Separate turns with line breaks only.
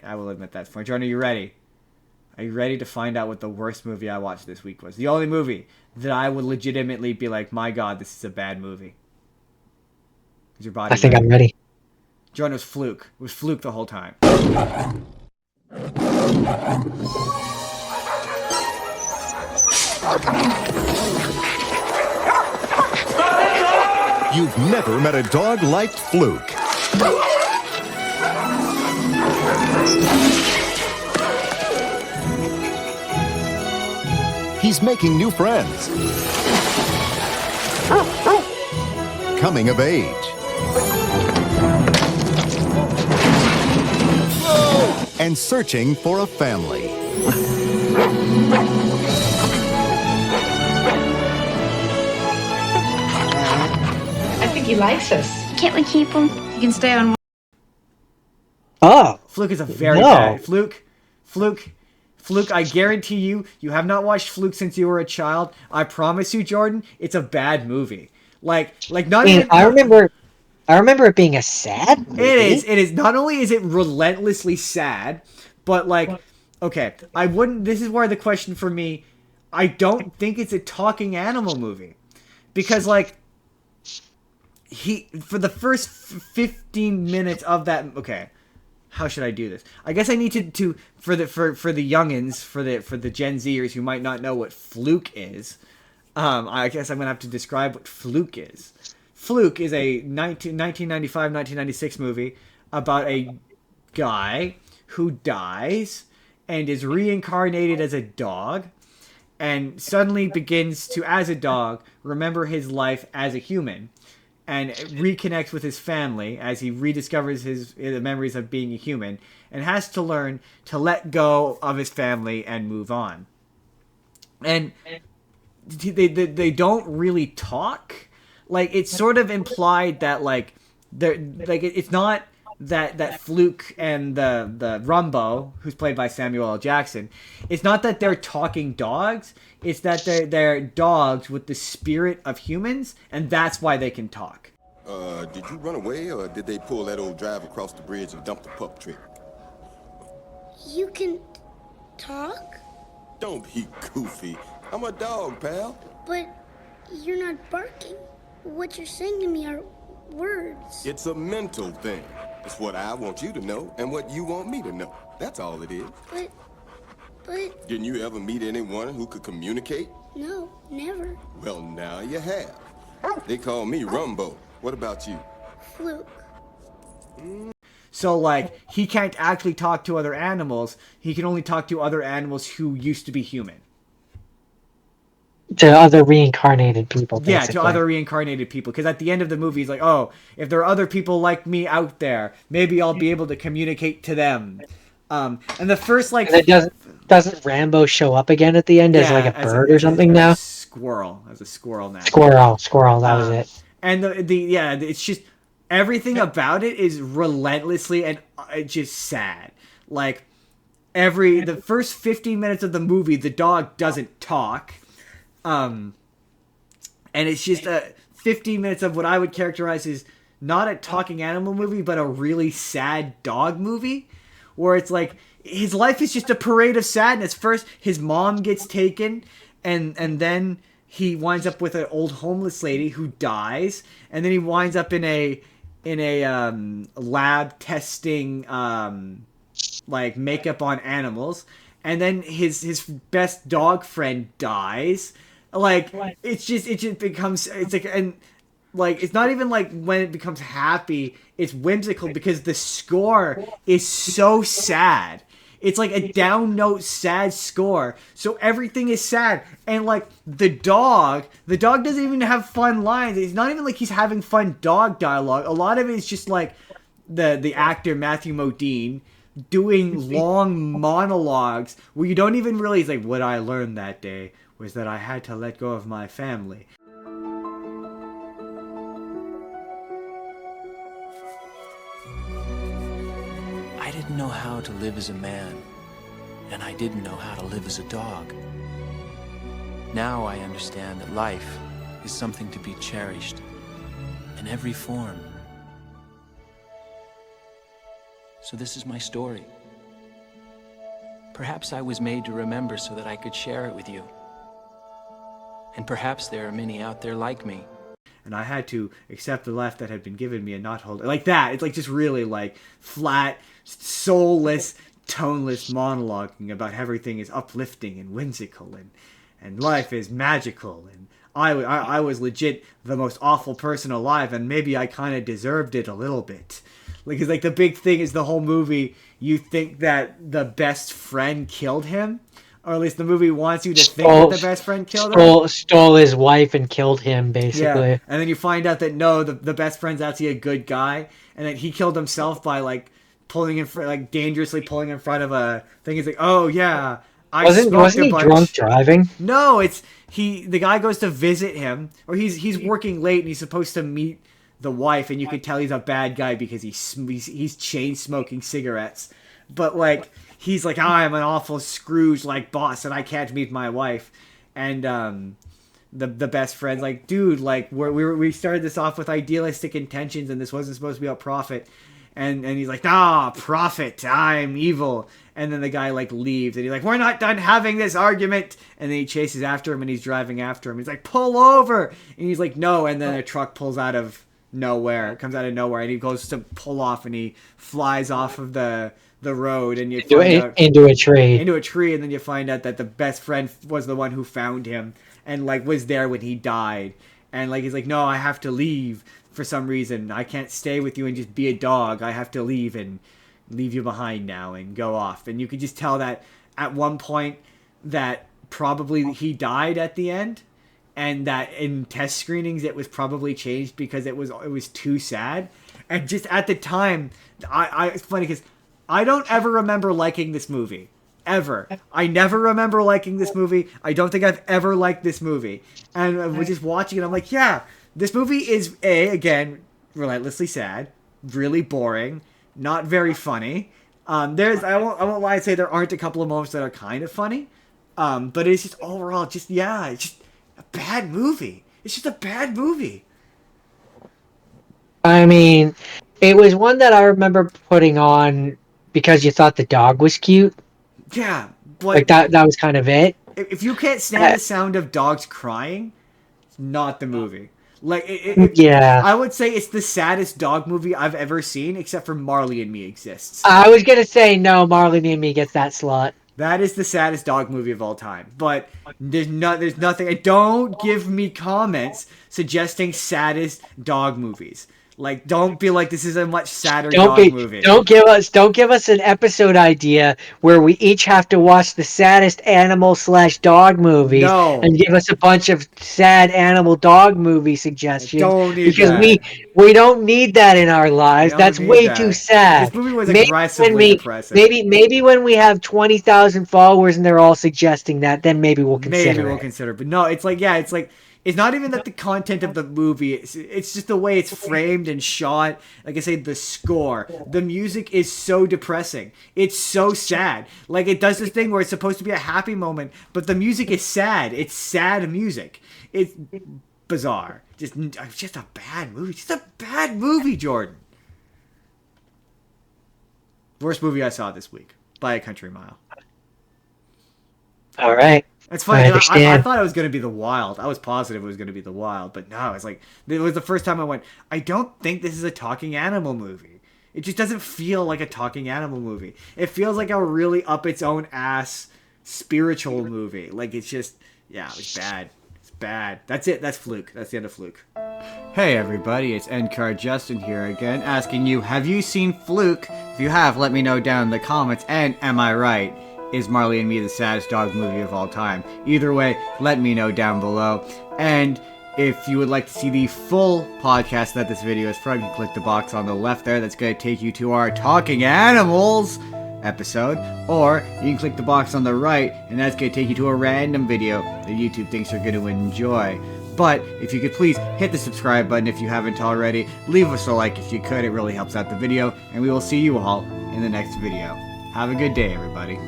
I will admit that point. Jordan, are you ready? Are you ready to find out what the worst movie I watched this week was? The only movie that I would legitimately be like, my God, this is a bad movie. Is your body
I think
ready?
I'm ready.
Jordan, was Fluke. It was Fluke the whole time.
You've never met a dog like Fluke. He's making new friends. Coming of age. And searching for a family.
I think he likes us.
Can't we keep him? He can stay on.
Oh.
Fluke is a very bad... Fluke, I guarantee you, you have not watched Fluke since you were a child. I promise you, Jordan, it's a bad movie. Like not even...
I remember it being a sad movie.
It is. Not only is it relentlessly sad, but like, okay, this is where the question for me, I don't think it's a talking animal movie. Because like, for the first 15 minutes of that, okay, how should I do this? I guess I need to for the youngins, for the Gen Zers who might not know what Fluke is. I guess I'm gonna have to describe what Fluke is. Fluke is a 1995-1996 movie about a guy who dies and is reincarnated as a dog, and suddenly begins to, as a dog, remember his life as a human, and reconnects with his family as he rediscovers the memories of being a human, and has to learn to let go of his family and move on. And they don't really talk. Like, it's sort of implied that like it's not that Fluke and the Rumbo, who's played by Samuel L. Jackson, it's not that they're talking dogs. It's that they're dogs with the spirit of humans, and that's why they can talk.
Did you run away, or did they pull that old drive across the bridge and dump the pup trick?
You can talk?
Don't be goofy. I'm a dog, pal.
But you're not barking. What you're saying to me are words.
It's a mental thing. It's what I want you to know and what you want me to know. That's all it is.
But...
Didn't you ever meet anyone who could communicate?
No, never.
Well, now you have. They call me Rumbo. What about you?
Fluke.
So, like, he can't actually talk to other animals. He can only talk to other animals who used to be human.
To other reincarnated people, basically.
Yeah, to other reincarnated people. Because at the end of the movie, he's like, oh, if there are other people like me out there, maybe I'll be able to communicate to them. And the first, like...
And it doesn't Rambo show up again at the end as, like, a bird or something now?
As a squirrel now.
Squirrel, that was it.
And it's just... Everything about it is relentlessly and just sad. Like, the first 15 minutes of the movie, the dog doesn't talk. And it's just 15 minutes of what I would characterize as not a talking animal movie, but a really sad dog movie, where it's like his life is just a parade of sadness. First, his mom gets taken, and then he winds up with an old homeless lady who dies, and then he winds up in a lab testing like makeup on animals, and then his best dog friend dies. Like, it just becomes, it's like, and like, it's not even like when it becomes happy, it's whimsical, because the score is so sad. It's like a down note sad score, so everything is sad. And like, the dog doesn't even have fun lines. It's not even like he's having fun dog dialogue. A lot of it is just like the actor Matthew Modine doing long monologues where you don't even realize, like, what I learned that day was that I had to let go of my family.
I didn't know how to live as a man, and I didn't know how to live as a dog. Now I understand that life is something to be cherished in every form. So this is my story. Perhaps I was made to remember so that I could share it with you. And perhaps there are many out there like me.
And I had to accept the life that had been given me and not hold it. Like that. It's like just really like flat, soulless, toneless monologuing about how everything is uplifting and whimsical and life is magical. And I was legit the most awful person alive, and maybe I kind of deserved it a little bit. Because like the big thing is the whole movie, you think that the best friend killed him. Or at least the movie wants you to think that the best friend killed him.
Stole his wife and killed him, basically.
Yeah. And then you find out that no, the best friend's actually a good guy, and that he killed himself by like pulling in front, like dangerously pulling in front of a thing. He's like, oh yeah,
wasn't he drunk driving?
No, the guy goes to visit him, or he's working late and he's supposed to meet the wife, and you can tell he's a bad guy because he's chain smoking cigarettes, but like. He's like, I'm an awful Scrooge-like boss, and I can't meet my wife. And the best friend's like, dude, like we started this off with idealistic intentions, and this wasn't supposed to be about profit. And he's like, profit, I'm evil. And then the guy like leaves, and he's like, we're not done having this argument. And then he chases after him, and he's driving after him. He's like, pull over. And he's like, no. And then a truck pulls out of nowhere, comes out of nowhere, and he goes to pull off, and he flies off of the road, and you find out
into a tree,
and then you find out that the best friend was the one who found him and like was there when he died, and like he's like, no, I have to leave for some reason. I can't stay with you and just be a dog. I have to leave you behind now and go off. And you could just tell that at one point that probably he died at the end, and that in test screenings it was probably changed because it was too sad. And just at the time, it's funny because I don't ever remember liking this movie. Ever. I never remember liking this movie. I don't think I've ever liked this movie. And I was just watching it, I'm like, yeah, this movie is, again, relentlessly sad, really boring, not very funny. I won't lie and say there aren't a couple of moments that are kind of funny. But it's just overall, it's just a bad movie. It's just a bad movie.
I mean, it was one that I remember putting on because you thought the dog was cute.
Yeah, but
like that was kind of it.
If you can't stand the sound of dogs crying, it's not the movie. Like
yeah,
I would say it's the saddest dog movie I've ever seen, except for Marley and Me exists.
I was gonna say no, Marley Me gets that slot.
That is the saddest dog movie of all time. But there's nothing. Don't give me comments suggesting saddest dog movies. Like, don't be like, this is a much sadder dog movie.
Don't give us an episode idea where we each have to watch the saddest animal/dog movies and give us a bunch of sad animal dog movie suggestions.
Don't need
because
that.
we don't need that in our lives. That's way too sad.
This movie was aggressively depressing.
Maybe when we have 20,000 followers and they're all suggesting that, then maybe we'll consider it.
But no, it's like, it's not even that the content of the movie, it's just the way it's framed and shot. Like I say, the score. The music is so depressing. It's so sad. Like, it does this thing where it's supposed to be a happy moment, but the music is sad. It's sad music. It's bizarre. Just a bad movie. Just a bad movie, Jordan. Worst movie I saw this week, by a country mile.
All right.
It's funny. I thought it was going to be The Wild. I was positive it was going to be The Wild, but no, it's like, it was the first time I went, I don't think this is a talking animal movie. It just doesn't feel like a talking animal movie. It feels like a really up its own ass spiritual movie. Like, it's just, it was bad. It's bad. That's it. That's Fluke. That's the end of Fluke. Hey everybody, it's Endcard Justin here again, asking you, have you seen Fluke? If you have, let me know down in the comments, and am I right? Is Marley and Me the saddest dog movie of all time? Either way, let me know down below. And if you would like to see the full podcast that this video is from, you can click the box on the left there. That's going to take you to our Talking Animals episode. Or you can click the box on the right, and that's going to take you to a random video that YouTube thinks you're going to enjoy. But if you could please hit the subscribe button if you haven't already. Leave us a like if you could. It really helps out the video. And we will see you all in the next video. Have a good day, everybody.